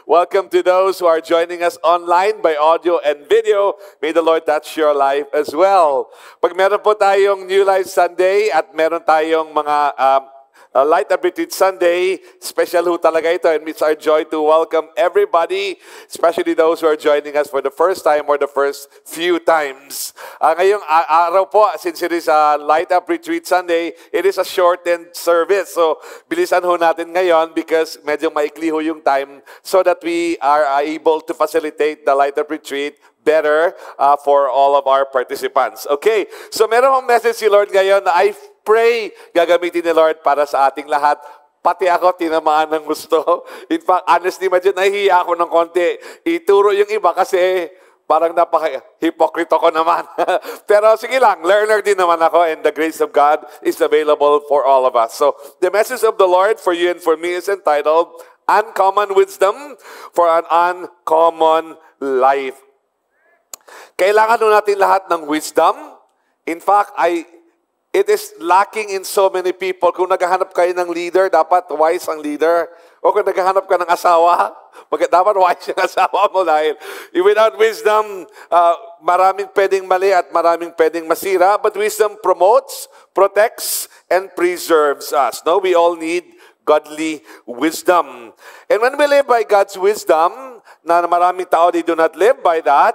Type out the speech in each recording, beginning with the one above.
Welcome to those who are joining us online by audio and video. May the Lord touch your life as well. Pag meron po tayong New Life Sunday at meron tayong mga Light Up Retreat Sunday, special ho talaga ito, and it's our joy to welcome everybody, especially those who are joining us for the first time or the first few times. Ngayong araw po, since it is a Light Up Retreat Sunday, it is a shortened service. So, bilisan ho natin ngayon because medyo maikli ho yung time so that we are able to facilitate the Light Up Retreat better for all of our participants. Okay, so meron hong message si Lord ngayon na I pray gagamitin ni Lord para sa ating lahat. Pati ako tinamaan ng gusto. In fact, honestly, medyo nahihiya ako ng konti. Ituro yung iba kasi parang napaka-hypocrite ko naman. Pero sige lang, learner din naman ako and the grace of God is available for all of us. So, the message of the Lord for you and for me is entitled, Uncommon Wisdom for an Uncommon Life. Kailangan natin lahat ng wisdom. In fact, it is lacking in so many people. Kung naghahanap kayo ng leader, dapat wise ang leader. O kung naghahanap ka ng asawa, dapat wise ang asawa mo dahil without wisdom, maraming pwedeng mali at maraming pwedeng masira. But wisdom promotes, protects, and preserves us. No, we all need godly wisdom. And when we live by God's wisdom, na maraming tao they do not live by that,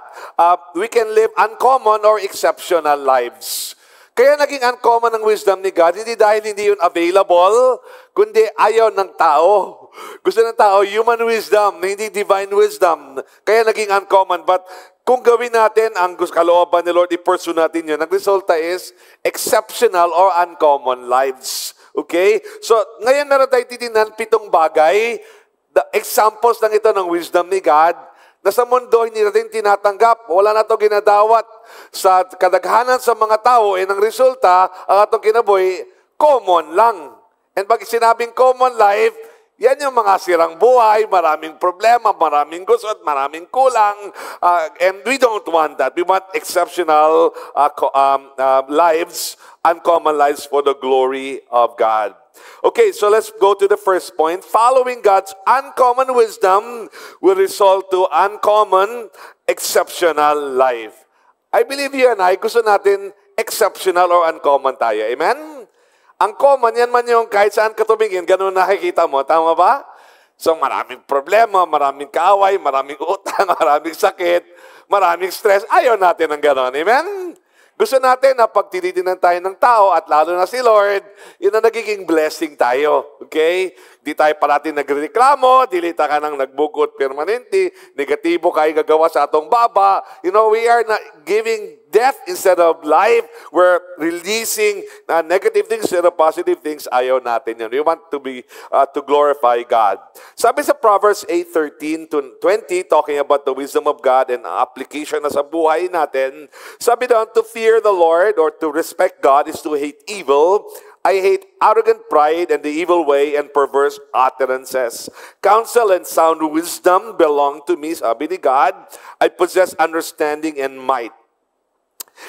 we can live uncommon or exceptional lives. Kaya naging uncommon ang wisdom ni God, hindi dahil hindi yun available, kundi ayaw ng tao. Gusto ng tao, human wisdom, hindi divine wisdom. Kaya naging uncommon. But kung gawin natin ang kalooban ni Lord, i-pursue natin yun, ang resulta is exceptional or uncommon lives. Okay? So, ngayon meron tayo titinan 7 bagay, the examples lang ito ng wisdom ni God, na sa mundo hindi natin tinatanggap. Wala na ito ginadawat sa kadaghanan sa mga tao, ang resulta, ang atong kinabuhi, common lang. And pag sinabing common life, yan yung mga sirang buhay, maraming problema, maraming gusot, maraming kulang, and we don't want that. We want exceptional lives, uncommon lives for the glory of God. Okay, so let's go to the first point. Following God's uncommon wisdom will result to uncommon, exceptional life. I believe you and I, gusto natin exceptional or uncommon tayo. Amen? Ang common, yan man yung kahit saan ka tumingin, ganun nakikita mo. Tama ba? So maraming problema, maraming kaaway, maraming utang, maraming sakit, maraming stress. Ayaw natin ng ganun. Amen? Gusto natin na pag tinitinan tayo ng tao at lalo na si Lord, yun ang nagiging blessing tayo. Okay? Di tayo parating nagreklamo, dilita ka nang nagbugot permanente, negatibo kayo gagawa sa atong baba. You know, we are not giving death instead of life. We're releasing negative things instead of positive things. Ayaw natin yun. We want to be to glorify God. Sabi sa Proverbs 8:13-20, talking about the wisdom of God and application na sa buhay natin, sabi doon, to fear the Lord or to respect God is to hate evil. I hate arrogant pride and the evil way and perverse utterances. Counsel and sound wisdom belong to me, sabi ni God. I possess understanding and might.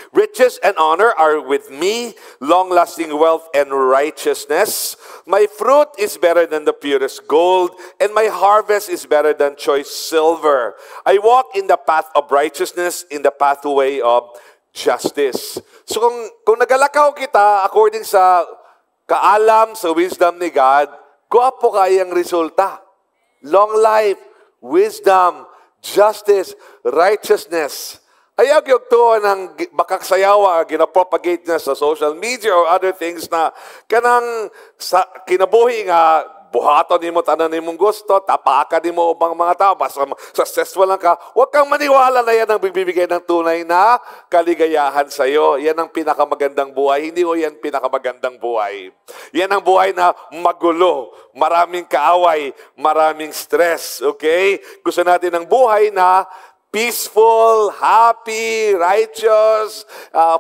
Riches and honor are with me, long-lasting wealth and righteousness. My fruit is better than the purest gold, and my harvest is better than choice silver. I walk in the path of righteousness, in the pathway of justice. So kung nagalakaw kita according sa kaalam, sa wisdom ni God, guwapo kayang resulta. Long life, wisdom, justice, righteousness. Ayaw yung tuwa ng bakaksayawa, ginapropagate niya sa social media or other things na kanang kinabuhi nga, buhaton ni mo, tanan ni mong gusto, tapaka ni mo ubang mga tao, basta successful lang ka, huwag kang maniwala na yan ang bibigay ng tunay na kaligayahan sa'yo. Yan ang pinakamagandang buhay. Hindi o yan pinakamagandang buhay. Yan ang buhay na magulo, maraming kaaway, maraming stress. Okay? Gusto natin ng buhay na peaceful, happy, righteous,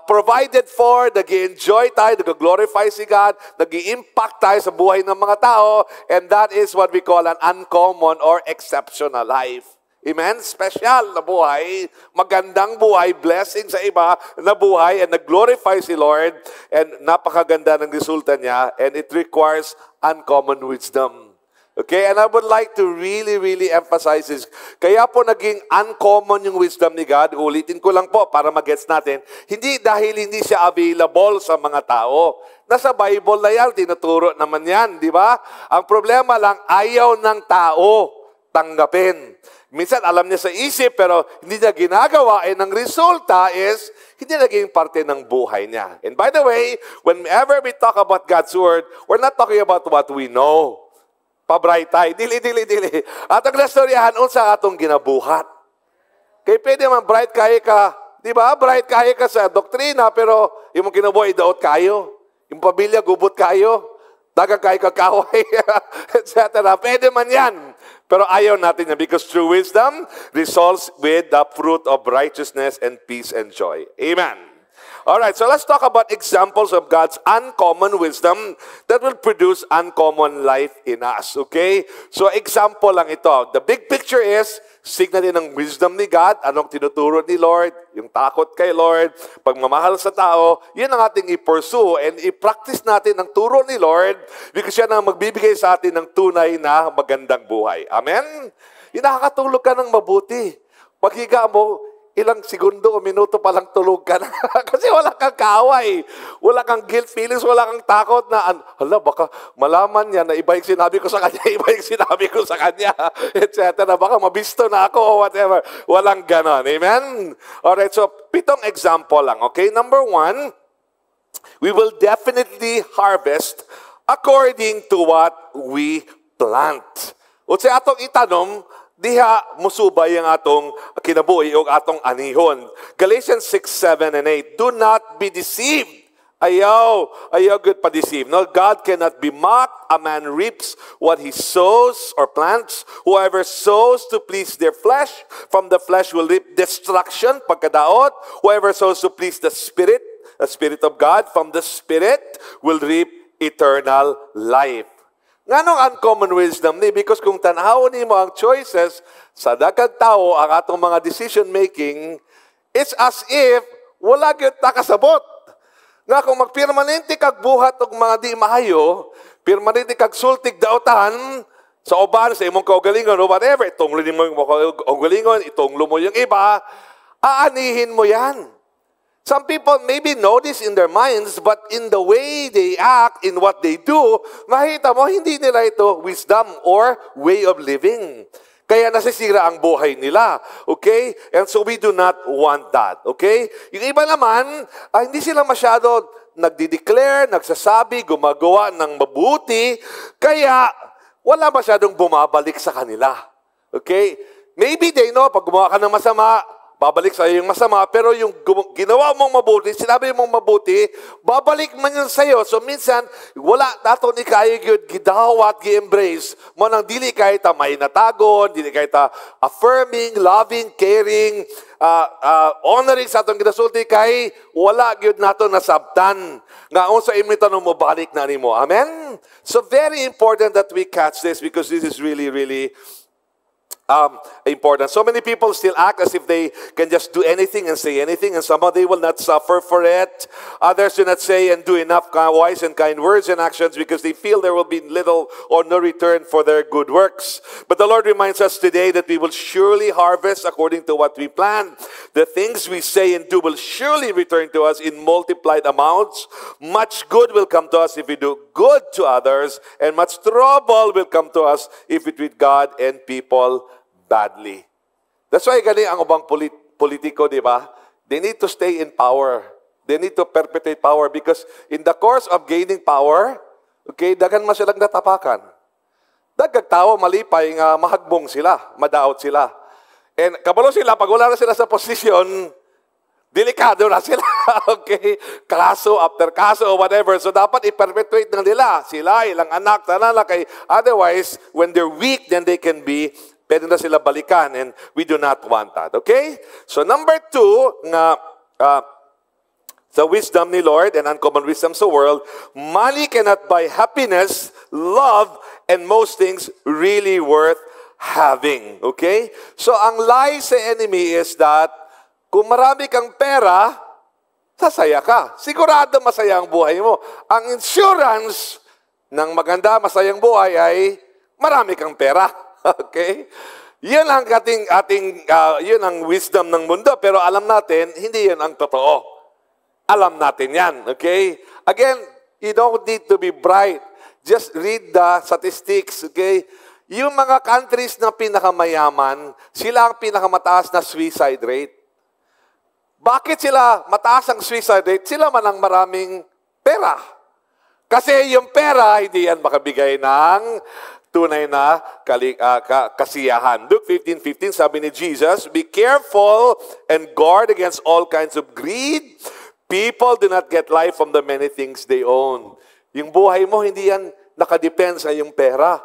provided for, nag-enjoy tayo, nag-glorify si God, nag-impact tayo sa buhay ng mga tao, and that is what we call an uncommon or exceptional life. Amen? Special na buhay, magandang buhay, blessing sa iba na buhay, and nag-glorify si Lord, and napakaganda ng resulta niya, and it requires uncommon wisdom. Okay, and I would like to really, really emphasize this. Kaya po naging uncommon yung wisdom ni God. Ulitin ko lang po para mag-gets natin. Hindi dahil hindi siya available sa mga tao. Nasa Bible na yan, tinuturo naman yan, di ba? Ang problema lang, ayaw ng tao tanggapin. Minsan alam niya sa isip pero hindi niya ginagawa and ang resulta is hindi naging parte ng buhay niya. And by the way, whenever we talk about God's Word, we're not talking about what we know. Pabray tayo. Dili. At ang nastoryahan sa atong ginabuhat. Kaya pwede man bright kayo ka, di ba? Bright kayo ka sa doktrina, pero yung kinabuhay daot kayo. Yung pamilya, gubot kayo. Dagang kayo kakaway, etc. Pwede man yan. Pero ayaw natin yan because true wisdom results with the fruit of righteousness and peace and joy. Amen. Alright, so let's talk about examples of God's uncommon wisdom that will produce uncommon life in us. Okay? So example lang ito. The big picture is, seek natin ang wisdom ni God, anong tinuturo ni Lord, yung takot kay Lord, pagmamahal sa tao, yun ang ating i-pursue and i-practice natin ang turo ni Lord because yan ang magbibigay sa atin ng tunay na magandang buhay. Amen? Yung nakakatulog ka ng mabuti. Paghiga mo, ilang segundo o minuto pa lang tulog ka na. Kasi wala kang kaaway. Wala kang guilt feelings, wala kang takot na, hala, baka malaman niya na iba yung sinabi ko sa kanya, iba yung sinabi ko sa kanya, etc. Baka mabisto na ako o whatever. Walang ganon. Amen? Alright, so 7 example lang. Okay, number 1, we will definitely harvest according to what we plant. O sa atong itanom, diha musubay ang atong kinabuhi o atong anihon. Galatians 6, 7, and 8. Do not be deceived. Ayaw good pa-deceive. No, God cannot be mocked. A man reaps what he sows or plants. Whoever sows to please their flesh, from the flesh will reap destruction, pagkadaot. Whoever sows to please the Spirit of God, from the Spirit will reap eternal life. Nga nung uncommon wisdom ni, because kung tanahon ni mo ang choices sa daghang tao, ang atong mga decision making, it's as if wala gyud ta kasabot. Nga kung magpermanente kag buhat og mga di maayo, permanente kag sultig daotan sa uban sa imong kaugalingon or whatever, itong mo yung kaugalingon, itong mo yung iba, aanihin mo yan. Some people maybe know this in their minds, but in the way they act, in what they do, makita mo, hindi nila ito wisdom or way of living. Kaya nasisira ang buhay nila. Okay? And so we do not want that. Okay? Yung iba naman, hindi sila masyado nagdi-declare, nagsasabi, gumagawa ng mabuti, kaya wala masyadong bumabalik sa kanila. Okay? Maybe they know, pag gumawa ka ng masama, babalik sa iyo yung masama, pero yung ginawa mong mabuti, sinabi mong mabuti, babalik man yun sa iyo. So minsan, wala nato ni kayo yun, gidawat, gi-embrace mo nang dili kahit may natagon, dili kahit affirming, loving, caring, honoring sa atong ginasulti kay wala gyud nato nasabtan. Nga unsa imong tanong mo, balik na nimo. Amen? So very important that we catch this because this is really, really important. So many people still act as if they can just do anything and say anything, and somehow they will not suffer for it. Others do not say and do enough wise and kind words and actions because they feel there will be little or no return for their good works. But the Lord reminds us today that we will surely harvest according to what we plan. The things we say and do will surely return to us in multiplied amounts. Much good will come to us if we do good to others, and much trouble will come to us if we treat God and people badly. That's why galing ang ubang politiko, di ba? They need to stay in power. They need to perpetuate power because in the course of gaining power, okay, dagan man silang natapakan. Dagag tao malipay nga mahagbong sila, madaot sila. And kabalo sila, pag wala na sila sa posisyon, delikado na sila. Okay? Kaso after kaso or whatever. So dapat i-perpetuate na nila. Sila, ilang anak, tanala kay. Otherwise, when they're weak, then they can be pwede na sila balikan, and we do not want that. Okay? So number 2, nga the wisdom ni Lord and uncommon wisdom sa world, money cannot buy happiness, love, and most things really worth having. Okay? So ang lie sa enemy is that kung marami kang pera, sasaya ka. Sigurado masaya ang buhay mo. Ang insurance ng maganda, masayang buhay ay marami kang pera. Okay? Yun ang yun ang wisdom ng mundo. Pero alam natin, hindi yun ang totoo. Alam natin yan. Okay? Again, you don't need to be bright. Just read the statistics. Okay? Yung mga countries na pinakamayaman, sila ang pinakamataas na suicide rate. Bakit sila mataas ang suicide rate? Sila man ang maraming pera. Kasi yung pera, hindi yan makabigay ng tunay na kasiyahan. Luke 15:15, sabi ni Jesus, "Be careful and guard against all kinds of greed. People do not get life from the many things they own." Yung buhay mo, hindi yan nakadepend sa iyong pera.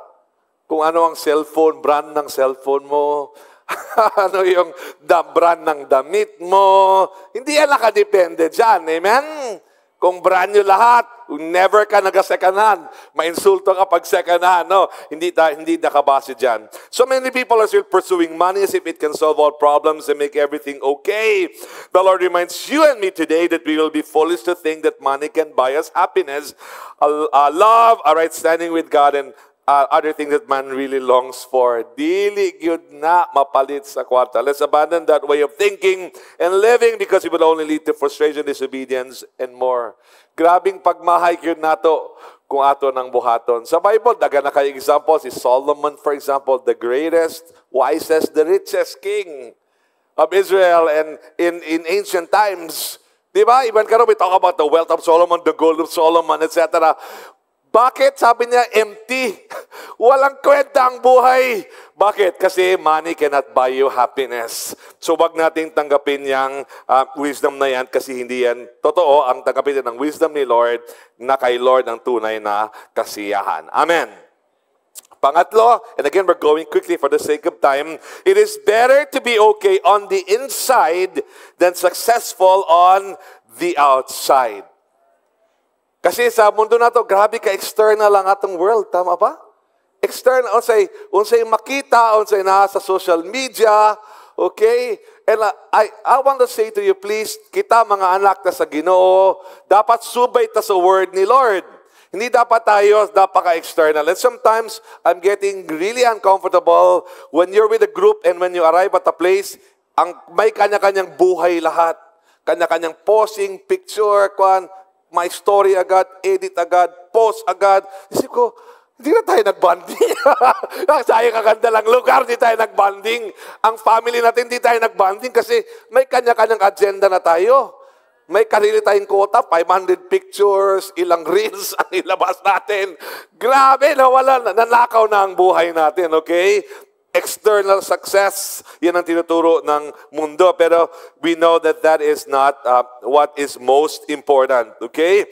Kung ano ang cellphone, brand ng cellphone mo, ano yung brand ng damit mo, hindi yan nakadepende dyan. Amen? Kung brand nyo lahat, never ka nag-second hand. Mainsulto ka pag second hand. No, hindi nakabase dyan. So many people are still pursuing money as if it can solve all problems and make everything okay. The Lord reminds you and me today that we will be foolish to think that money can buy us happiness, love, a right standing with God, and other things that man really longs for. Dili gyud na mapalit sa kwarta. Let's abandon that way of thinking and living because it will only lead to frustration, disobedience, and more. Grabing pagmahay gyud nato kung ato ng buhaton. Sa Bible, daga na kay example, si Solomon, for example, the greatest, wisest, the richest king of Israel and in ancient times. Diba? Even karon we talk about the wealth of Solomon, the gold of Solomon, etc. Bakit? Sabi niya, empty. Walang kwenta ang buhay. Bakit? Kasi money cannot buy you happiness. So wag nating tanggapin yung wisdom na yan kasi hindi yan totoo. Ang tanggapin ng wisdom ni Lord na kay Lord ang tunay na kasiyahan. Amen. Pangatlo, and again we're going quickly for the sake of time, it is better to be okay on the inside than successful on the outside. Kasi sa mundo na to, grabe ka external lang atong world, tama ba? External, unsay makita, unsay na sa social media, okay? And I want to say to you, please, kita mga anak ta sa Ginoo, dapat subay ta sa word ni Lord. Hindi dapat tayo napaka-external. And sometimes, I'm getting really uncomfortable when you're with a group and when you arrive at a place, may kanya-kanyang buhay lahat. Kanya-kanyang posing, picture, may story agad, edit agad, post agad. Isip ko, hindi na tayo nag-bonding. Sayang kaganda lang lugar, hindi tayo nag-bonding. Ang family natin, hindi tayo nag-bonding kasi may kanya-kanyang agenda na tayo. May karili tayong quota, 500 pictures, ilang reels ang ilabas natin. Grabe, nanakaw na ang buhay natin, okay? External success, yan ang tinuturo ng mundo. Pero we know that that is not what is most important. Okay?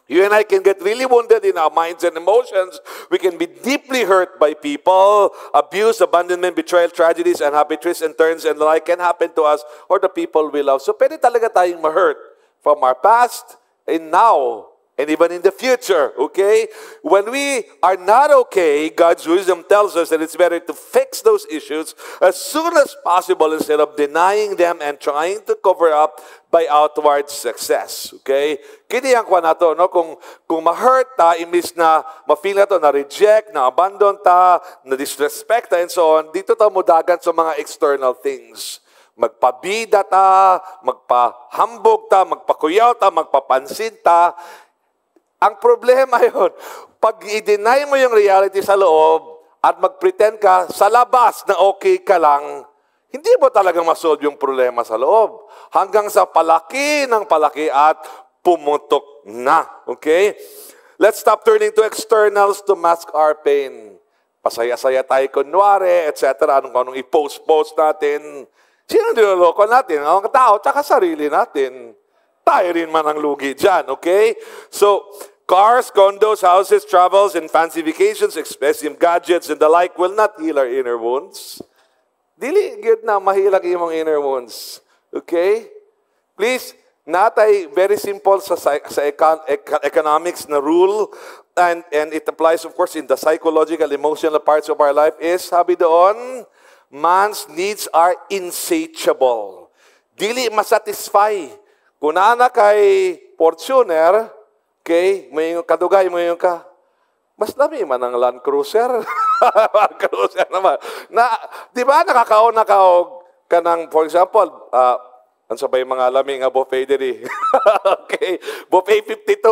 You and I can get really wounded in our minds and emotions. We can be deeply hurt by people. Abuse, abandonment, betrayal, tragedies, and happy twists and turns and the like can happen to us or the people we love. So pwede talaga tayong ma-hurt from our past and now. And even in the future, okay? When we are not okay, God's wisdom tells us that it's better to fix those issues as soon as possible instead of denying them and trying to cover up by outward success, okay? Kiniyang kwa na to, no? Kung ma-hurt ta, imbis na ma-feel na to, na-reject, na-abandon ta, na-disrespect ta, and so on, dito ta mudagan sa mga external things. Magpabida ta, magpahambog ta, magpakuyaw ta, magpapansin ta. Ang problema yun, pag i-deny mo yung reality sa loob at mag-pretend ka sa labas na okay ka lang, hindi mo talagang masolve yung problema sa loob. Hanggang sa palaki ng palaki at pumutok na. Okay? Let's stop turning to externals to mask our pain. Pasaya-saya tayo kunwari, etc. Anong i-post natin. Sino niloloko natin? Ang tao, tsaka sarili natin. Tayo rin man ang lugi dyan, okay? So, cars, condos, houses, travels, and fancy vacations, expensive gadgets, and the like will not heal our inner wounds. Dili, good na, mahilak yung inner wounds. Okay? Please, natay very simple sa economics na rule, and it applies, of course, in the psychological, emotional parts of our life, is, sabi doon, man's needs are insatiable. Dili masatisfy. Kung nana kay Fortuner, okay, may kadugay mo yung ka, mas lami man ang Land Cruiser. Cruiser naman. Di ba nakakaon ka ng, for example, ano sa ba yung mga laming nga buffet diri? Okay. Buffet 52.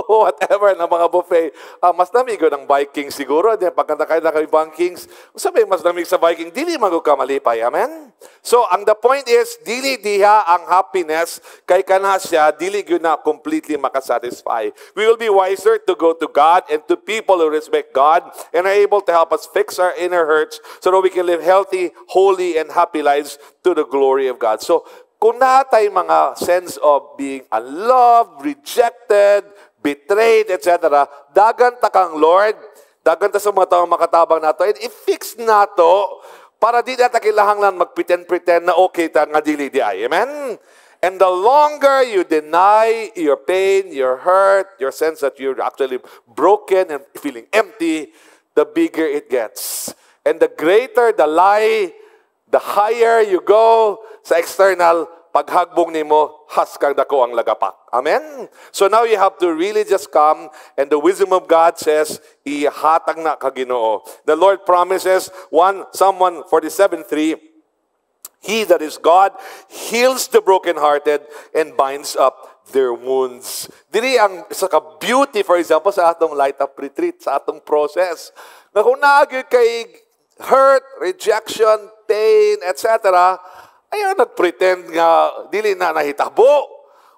Whatever na mga buffet. Mas lamig ko ng Viking siguro. Pagkanta kayo na kay Vikings. Sabi mas lamig sa Viking. Dili magod ka malipay. Amen? So, the point is, dili diha ang happiness kay kana siya, dili gyud na completely makasatisfy. We will be wiser to go to God and to people who respect God and are able to help us fix our inner hurts so that we can live healthy, holy, and happy lives to the glory of God. So, kung natay mga sense of being unloved, rejected, betrayed, etc., dagan ta kang Lord, dagan ta sa mga taong makatabang nato, and i-fix nato para di natin kailangan lang mag-pretend na okay ta nga dili di ay. Amen? And the longer you deny your pain, your hurt, your sense that you're actually broken and feeling empty, the bigger it gets. And the greater the lie, the higher you go sa external, paghagbong nimo, has kang dako ang lagapak. Amen? So now you have to really just come, and the wisdom of God says, ihatag na ka Ginoo. The Lord promises, Psalm 147:3, He that is God heals the brokenhearted and binds up their wounds. Dili ang sa ka-beauty, for example, sa atong light up retreat, sa atong process. Na kung naagyo kay hurt, rejection, pain, etc., ayaw nag-pretend nga dili na nahitabo.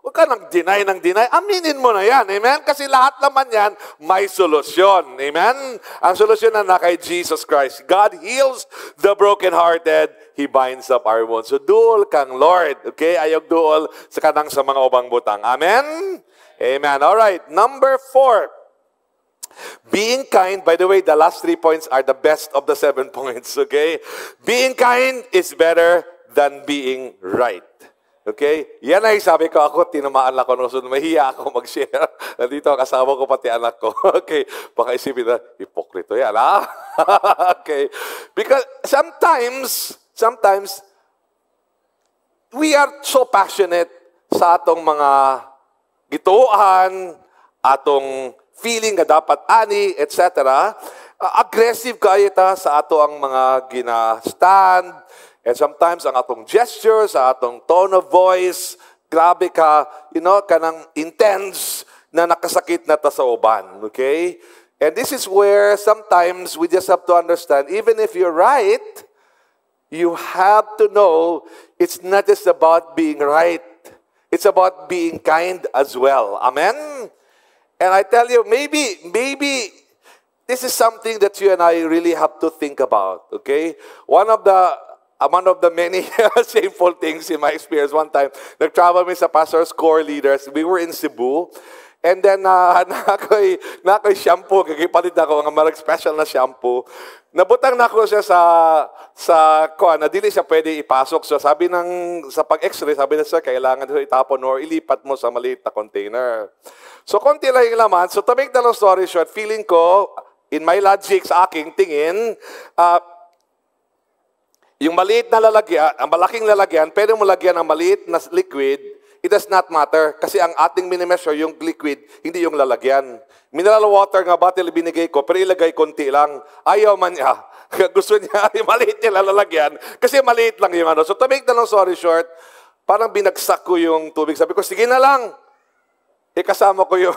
Huwag ka nang deny. Aminin mo na yan. Amen? Kasi lahat naman yan may solusyon. Amen? Ang solusyon na kay Jesus Christ. God heals the brokenhearted. He binds up our wounds. So duol kang Lord. Okay? Ayaw duol sa kanang sa mga ubang butang. Amen? Amen. Alright. Number 4. Being kind, by the way, the last 3 points are the best of the 7 points. Okay? Being kind is better than being right. Okay? Yan ay sabi ko, ako, tinamaan ako nung sunod. Mahiya ako mag-share. Nandito ang kasama ko, pati anak ko. Okay? Baka isipin na, hipokrito yan, ha? Okay? Because sometimes, we are so passionate sa atong mga gituan, atong feeling na dapat ani, etc. Aggressive kayo ta sa ato ang mga gina-stand. And sometimes, ang atong gestures, atong tone of voice, grabe ka, kanang intense na nakasakit na ta sa uban. Okay? And this is where sometimes we just have to understand, even if you're right, you have to know it's not just about being right. It's about being kind as well. Amen? And I tell you, maybe this is something that you and I really have to think about. Okay? One of the many shameful things in my experience, one time, nag-travel mi sa pastor's core leaders. We were in Cebu. And then, nakoy shampoo. Kagipalit ako ng marag special na shampoo. Nabutang na ako siya sa na dili siya pwede ipasok. So sabi sa pag-x-ray, sabi na sir, kailangan ito itapon or ilipat mo sa maliit na container. So, konti lang yung laman. So, to make the long story short, feeling ko, in my logic, sa aking tingin, yung maliit na lalagyan, ang malaking lalagyan, pwede mo lagyan ng maliit na liquid, it does not matter. Kasi ang ating minimeasure, yung liquid, hindi yung lalagyan. Mineral water nga bottle binigay ko, pero ilagay konti lang. Ayaw man niya. Gusto niya, yung maliit niya lalagyan. Kasi maliit lang yung ano. So to make the long story short, parang binagsak ko yung tubig. Sabi ko, sige na lang. Kasama ko yung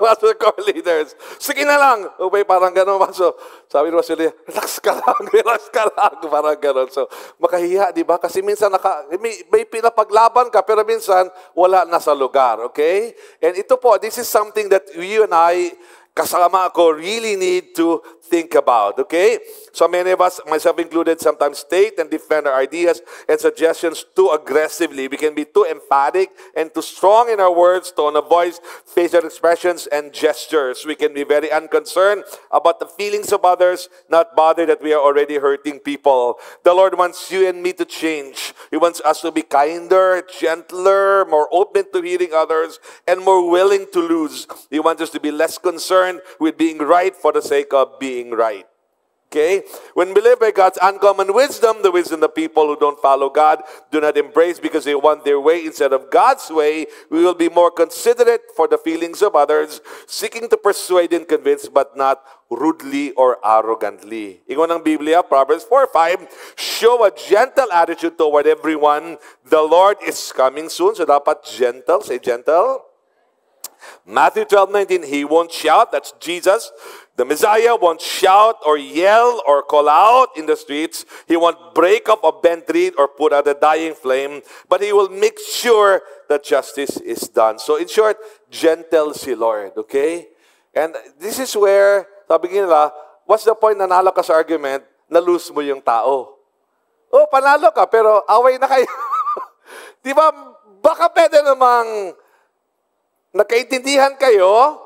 pastor core leaders. Sige na lang. Okay, parang gano'n. So, sabi ni Rosalie, relax ka lang. Parang gano'n. So, makahiya, di ba? Kasi minsan may pinapaglaban ka, pero minsan wala na sa lugar. Okay? And ito po, this is something that you and I, kasama ko, really need to think about. Okay? So many of us, myself included, sometimes state and defend our ideas and suggestions too aggressively. We can be too emphatic and too strong in our words, tone of voice, facial expressions, and gestures. We can be very unconcerned about the feelings of others, not bother that we are already hurting people. The Lord wants you and me to change. He wants us to be kinder, gentler, more open to hearing others, and more willing to lose. He wants us to be less concerned with being right for the sake of being right. Okay? When we live by God's uncommon wisdom, the wisdom of people who don't follow God do not embrace because they want their way instead of God's way, we will be more considerate for the feelings of others, seeking to persuade and convince, but not rudely or arrogantly. Ingon ng Biblia, Proverbs 4:5, show a gentle attitude toward everyone. The Lord is coming soon. So dapat gentle. Say gentle. Matthew 12:19, he won't shout. That's Jesus. The Messiah won't shout or yell or call out in the streets. He won't break up a bent reed or put out a dying flame, but he will make sure that justice is done. So in short, gentle si Lord, okay? And this is where, sabi nila, what's the point nanalo ka sa argument, na-lose mo yung tao? Oh, panalo ka, pero away na kayo. Di ba, baka pwede namang nagkaintindihan kayo,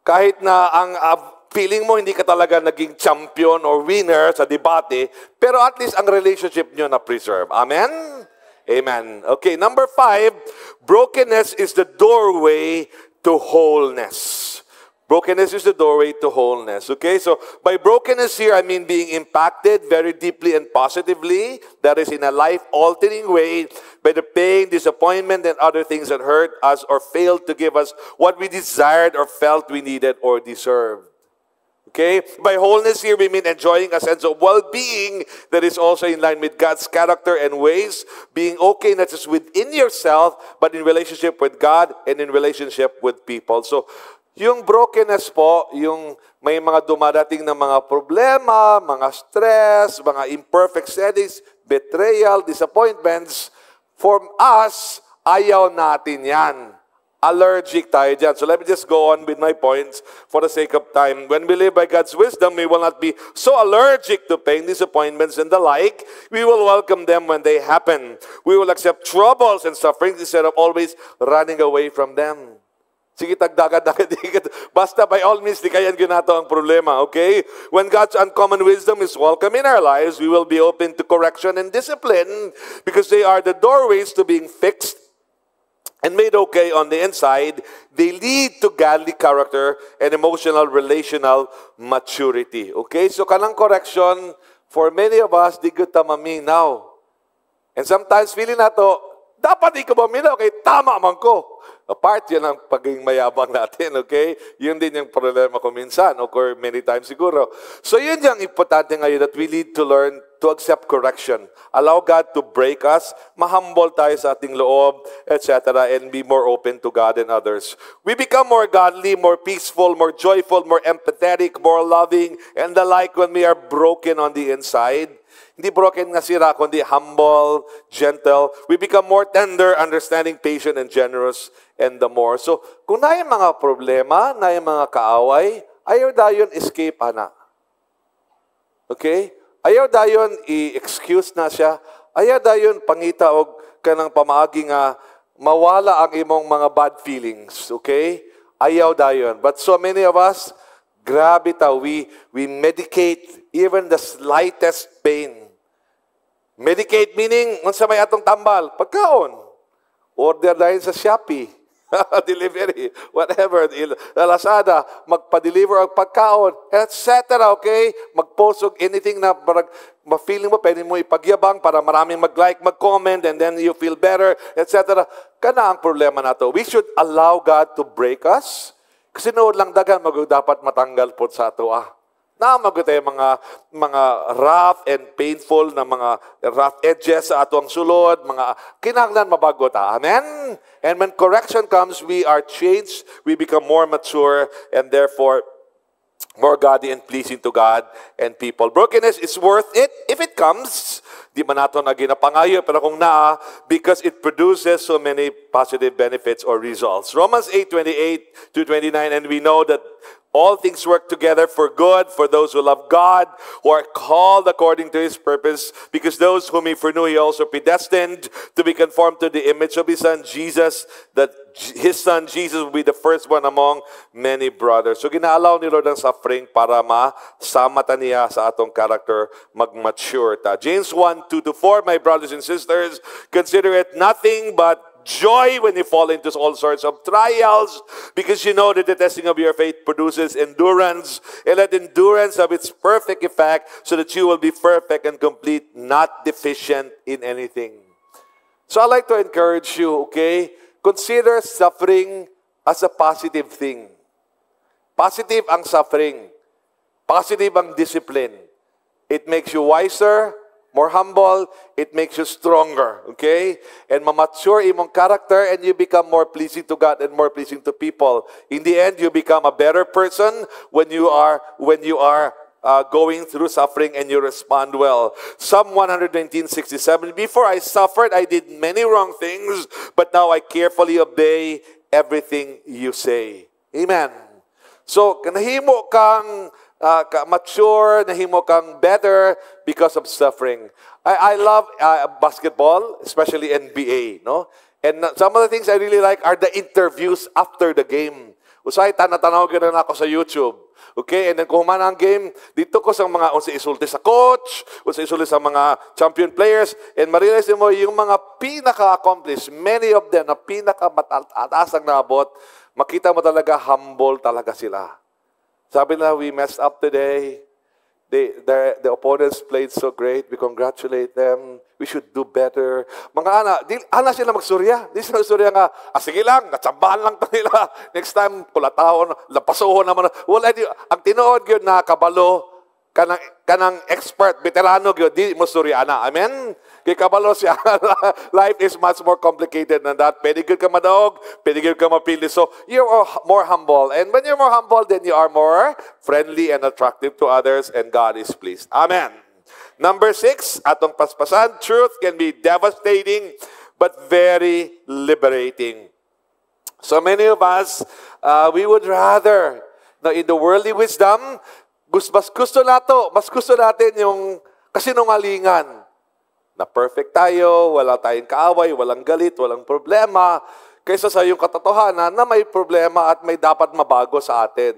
kahit na ang feeling mo hindi ka talaga naging champion or winner sa debate, pero at least ang relationship nyo na-preserve. Amen? Amen. Okay, number 5, brokenness is the doorway to wholeness. Brokenness is the doorway to wholeness. Okay, so by brokenness here, I mean being impacted very deeply and positively, that is in a life-altering way, by the pain, disappointment, and other things that hurt us or failed to give us what we desired or felt we needed or deserved. Okay? By wholeness here, we mean enjoying a sense of well-being that is also in line with God's character and ways, being okay not just within yourself, but in relationship with God and in relationship with people. So, yung brokenness po, yung may mga dumadating na mga problema, mga stress, mga imperfect settings, betrayal, disappointments, for us, ayaw natin yan. Allergic tayo dyan. So let me just go on with my points for the sake of time. When we live by God's wisdom, we will not be so allergic to pain, disappointments, and the like. We will welcome them when they happen. We will accept troubles and sufferings instead of always running away from them. Sige, tagdagan-dagan. Basta by all means, di kayan ginato ang problema, okay? When God's uncommon wisdom is welcome in our lives, we will be open to correction and discipline because they are the doorways to being fixed and made okay on the inside. They lead to godly character and emotional, relational maturity. Okay? So, kanang correction, for many of us, di kita maminaw. And sometimes, feeling nato, dapat di ko maminaw, kay tama man ko. Apart yan ang pagiging mayabang natin, okay? Yun din yung problema ko minsan, or many times siguro. So yun yung importante ngayon that we need to learn to accept correction. Allow God to break us, mahumble tayo sa ating loob, etc., and be more open to God and others. We become more godly, more peaceful, more joyful, more empathetic, more loving, and the like when we are broken on the inside. Hindi broken nga sira, kundi humble, gentle. We become more tender, understanding, patient, and generous, and the more. So, kung na yung mga problema, na yung mga kaaway, ayaw dayon escape, ana. Okay? Ayaw dayon i-excuse na siya. Ayaw dayon pangita og kanang pamaagi nga mawala ang imong mga bad feelings. Okay? Ayaw dayon. But so many of us, grabe ta, we medicate even the slightest pain. Medicate meaning, unsa may atong tambal, pagkaon. Order dahil sa Shopee, delivery, whatever, Lazada, magpa-deliver ang pagkaon, etc. Okay? Mag-post og anything na ma-feeling mo, pwede mo ipagyabang para maraming mag-like, mag-comment, and then you feel better, etc. Kana ang problema na to. We should allow God to break us. Kasi noon lang dagan, dapat matanggal po sa ato. Naamag tayo mga rough and painful na mga rough edges sa atong sulod, mga kinahanglan mabago ta. Amen? And when correction comes, we are changed, we become more mature, and therefore more godly and pleasing to God and people. Brokenness is worth it if it comes. Di man nato na ginapangayo, pero kung because it produces so many positive benefits or results. Romans 8:28-29, and we know that all things work together for good for those who love God, who are called according to His purpose, because those whom He foreknew, He also predestined to be conformed to the image of His Son, Jesus, that His Son, Jesus, will be the firstborn among many brothers. So, ginaalaw ni Lord ang suffering para masama ta niya sa atong character, mag-mature ta. James 1:2-4, my brothers and sisters, consider it nothing but joy when you fall into all sorts of trials, because you know that the testing of your faith produces endurance, and let endurance have its perfect effect, so that you will be perfect and complete, not deficient in anything. So I'd like to encourage you, okay? Consider suffering as a positive thing. Positive ang suffering. Positive ang discipline. It makes you wiser, more humble, it makes you stronger, okay? And mamature imong character, and you become more pleasing to God and more pleasing to people. In the end, you become a better person when you are going through suffering and you respond well. Psalm 119:67, before I suffered, I did many wrong things, but now I carefully obey everything you say. Amen. So, nahimo kang mature, nahimo kang better because of suffering. I love basketball, especially NBA, no? And some of the things I really like are the interviews after the game. Usay, tanatanaw gano'n ako sa YouTube. Okay, and then kung humana ang game, dito ko sa mga unsa-isulti sa coach, unsa-isulti sa mga champion players, and ma-realize mo yung mga pinaka-accomplished, many of them na pinaka-mataas ang naabot, makita mo talaga humble talaga sila. Sabi na, we messed up today. The opponents played so great. We congratulate them. We should do better. Mga ana sila magsurya. Di sila magsurya nga, sige lang, natsambahan lang ito nila. Next time, kulatahon, lapasuhon naman. Wala, ang tinuod yun na kabalo, kanang expert, veterano yun, di mo surya na. Amen? Kay kabalo siya. Life is much more complicated than that. Pwede ka madaog, pwede ka mapili. So, you're more humble. And when you're more humble, then you are more friendly and attractive to others, and God is pleased. Amen. Number 6, atong paspasan, truth can be devastating but very liberating. So many of us, we would rather, in the worldly wisdom, mas gusto natin yung kasinungalingan. Na perfect tayo, wala tayong kaaway, walang galit, walang problema, kaysa sa yung katotohanan na may problema at may dapat mabago sa atin.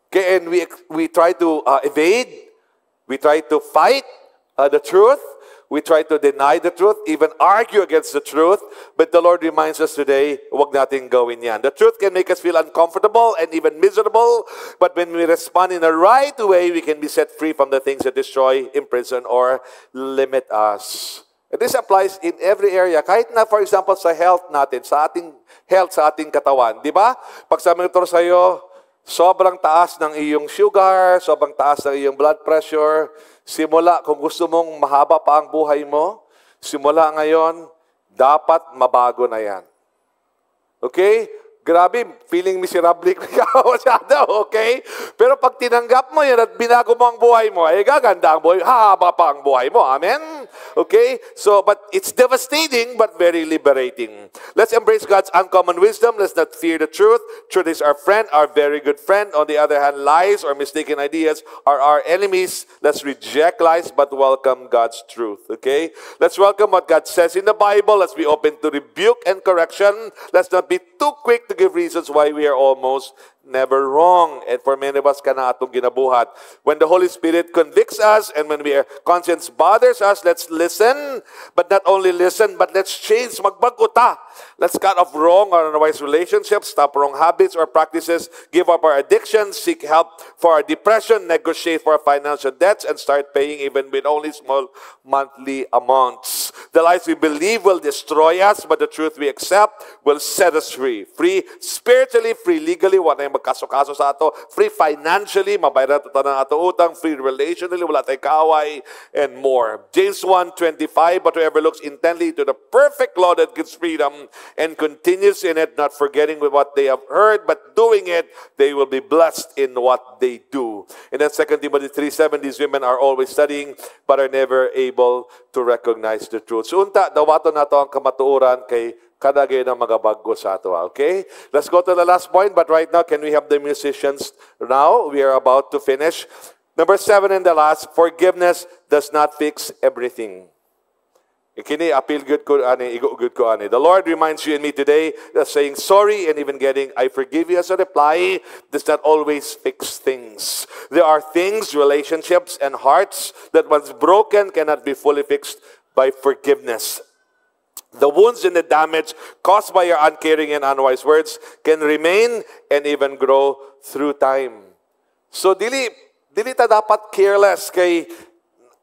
Okay, and we try to evade, we try to fight the truth, we try to deny the truth, even argue against the truth, but the Lord reminds us today, huwag natin gawin yan. The truth can make us feel uncomfortable and even miserable, but when we respond in the right way, we can be set free from the things that destroy, imprison, or limit us. And this applies in every area. Kahit na, for example, sa health natin, sa ating health, sa ating katawan. Di ba? Pag sa monitor sa'yo, sobrang taas ng iyong sugar, sobrang taas ng iyong blood pressure, simula, kung gusto mong mahaba pa ang buhay mo, simula ngayon, dapat mabago na yan. Okay? Grabe, feeling miserable ka masyado, okay? Pero pag tinanggap mo yan at binago mo ang buhay mo, ay gaganda ang buhay, hahaba pa ang buhay mo. Amen? Okay? So, but it's devastating but very liberating. Let's embrace God's uncommon wisdom. Let's not fear the truth. Truth is our friend, our very good friend. On the other hand, lies or mistaken ideas are our enemies. Let's reject lies but welcome God's truth. Okay? Let's welcome what God says in the Bible. Let's be open to rebuke and correction. Let's not be too quick to give reasons why we are almost never wrong. And for many of us, kana atong ginabuhat. When the Holy Spirit convicts us and when our conscience bothers us, let's listen. But not only listen, but let's change. Magbago ta. Let's cut off wrong or unwise relationships, stop wrong habits or practices, give up our addictions, seek help for our depression, negotiate for our financial debts, and start paying even with only small monthly amounts. The lies we believe will destroy us, but the truth we accept will set us free. Free spiritually, free legally, wala tayong magkaso-kaso sa ato, free financially, mabayaran ito ng ato utang, free relationally, wala tayong kaaway, and more. James 1:25, but whoever looks intently to the perfect law that gives freedom and continues in it, not forgetting with what they have heard, but doing it, they will be blessed in what they do. And then 2 Timothy 3:7, these women are always studying, but are never able to recognize the truth. So unta, dawato na ito ang kamatuoran kay kadagay ng mga bago sa ato. Okay? Let's go to the last point, but right now, can we have the musicians now? We are about to finish. Number 7 and the last, forgiveness does not fix everything. Kini appeal good ko ani, igo good ko ani. The Lord reminds you and me today that saying sorry and even getting I forgive you as a reply does not always fix things. There are things, relationships, and hearts that once broken cannot be fully fixed by forgiveness. The wounds and the damage caused by your uncaring and unwise words can remain and even grow through time. So, dili ta dapat careless kay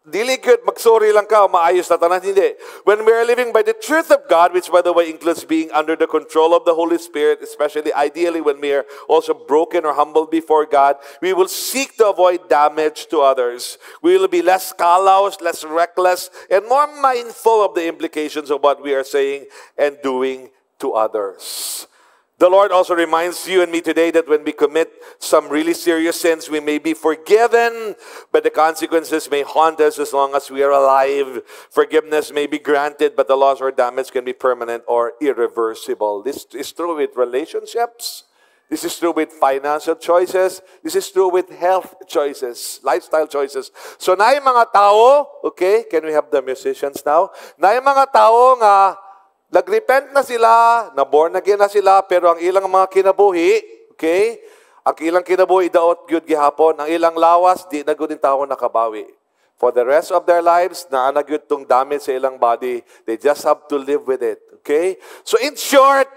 dili good magsorry lang ka, maayos na tanan. Hindi. When we are living by the truth of God, which by the way includes being under the control of the Holy Spirit, especially ideally when we are also broken or humbled before God, we will seek to avoid damage to others. We will be less callous, less reckless, and more mindful of the implications of what we are saying and doing to others. The Lord also reminds you and me today that when we commit some really serious sins, we may be forgiven, but the consequences may haunt us as long as we are alive. Forgiveness may be granted, but the loss or damage can be permanent or irreversible. This is true with relationships. This is true with financial choices. This is true with health choices, lifestyle choices. So na yung mga tao, okay, can we have the musicians now? Na yung mga tao nga, nag-repent na sila, na-born again na sila, pero ang ilang mga kinabuhi, okay? Ang ilang kinabuhi, daot gyud gihapon. Ang ilang lawas, di na gyud tao nakabawi. For the rest of their lives, naana gyud tong damage sa ilang body. They just have to live with it, okay? So in short,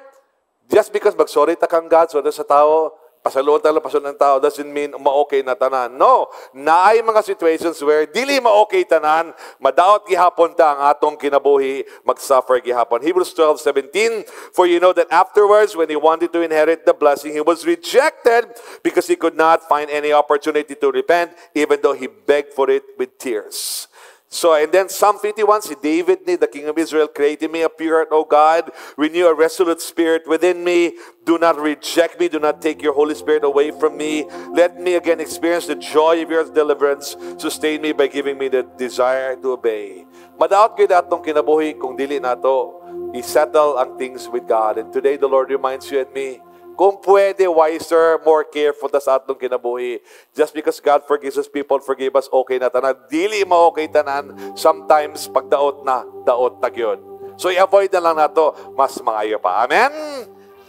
just because magsorry ta kang God, so sa tao, pasaluan ng tao doesn't mean ma-okay na tanan. No, naay mga situations where dili ma-okay tanan, madaot gihapon ta ang atong kinabuhi, mag-suffer gihapon. Hebrews 12:17, for you know that afterwards, when he wanted to inherit the blessing, he was rejected because he could not find any opportunity to repent, even though he begged for it with tears. So, and then Psalm 51, si David, the King of Israel, create in me a pure heart, O God, renew a resolute spirit within me. Do not reject me. Do not take your Holy Spirit away from me. Let me again experience the joy of your deliverance. Sustain me by giving me the desire to obey. Madaot kayo datong kinabuhi kung dili nato i-settle ang things with God. And today, the Lord reminds you and me, kung pwede, wiser, more careful ta sa atong kinabuhi. Just because God forgives us, people forgive us, okay na tanan. Dili ma-okay tanan, sometimes pagdaot na, daot tagyon. So i-avoid na lang nato, mas maayo pa. Amen?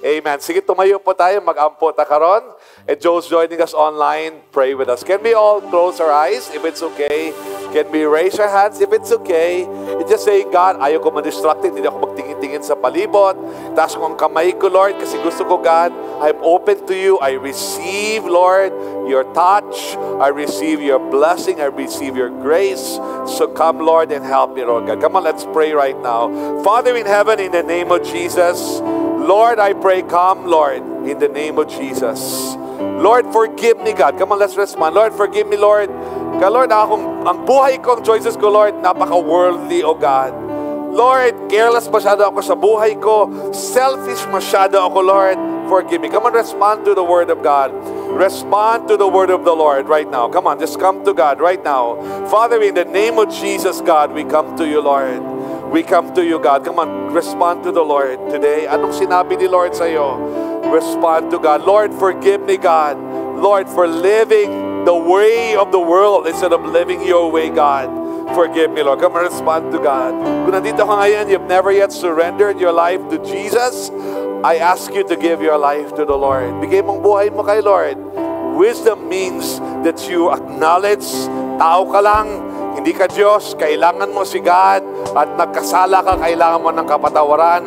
Amen. Sige, tumayo po tayo, mag-ampo ta karon. And Joe's joining us online, pray with us. Can we all close our eyes if it's okay? Can we raise our hands if it's okay? And just saying, God, ayaw ko ma-distracted, hindi ako magtingin-tingin sa palibot. Taas ko ang kamay ko, Lord, kasi gusto ko, God, I'm open to you. I receive, Lord, your touch. I receive your blessing. I receive your grace. So come, Lord, and help me, Lord God. Come on, let's pray right now. Father in heaven, in the name of Jesus, Lord, I pray, come, Lord, in the name of Jesus. Lord, forgive me, God. Come on, let's respond. Lord, forgive me, Lord. Lord, ang buhay ko, ang choices ko, Lord, napaka-worldly, O God. Lord, careless masyado ako sa buhay ko. Selfish masyado ako, Lord. Forgive me. Come on, respond to the Word of God. Respond to the Word of the Lord right now. Come on, just come to God right now. Father, in the name of Jesus, God, we come to you, Lord. We come to you, God. Come on, respond to the Lord today. Anong sinabi ni Lord sa iyo? Respond to God. Lord, forgive me, God. Lord, for living the way of the world instead of living your way, God. Forgive me, Lord. Come and respond to God. Kung nandito ka ngayon, you've never yet surrendered your life to Jesus, I ask you to give your life to the Lord. Bigay mong buhay mo kay Lord. Wisdom means that you acknowledge, tao ka lang, hindi ka Diyos, kailangan mo si God, at nagkasala ka, kailangan mo ng kapatawaran.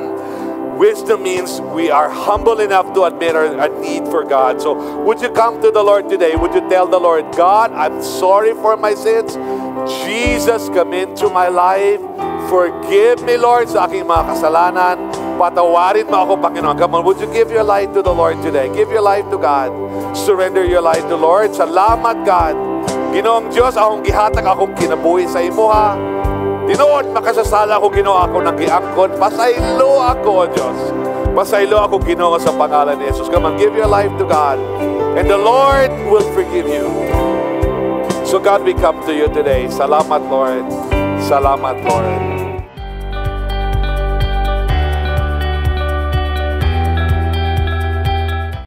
Wisdom means we are humble enough to admit our need for God. So, would you come to the Lord today? Would you tell the Lord, God, I'm sorry for my sins. Jesus, come into my life. Forgive me, Lord, sa aking mga kasalanan. Patawarin mo ako, Panginoon. Come on, would you give your life to the Lord today? Give your life to God. Surrender your life to the Lord. Salamat, God. Ginoong Diyos, akong gihatag, akong kinabuhi sa imo, ha. Tinood, makasasala ako, Ginoo, ako nang giangkon. Pasaylo ako, Diyos. Pasaylo ako, Ginoo, sa pangalan ni Jesus. Come on, give your life to God. And the Lord will forgive you. So God, we come to you today. Salamat, Lord. Salamat, Lord.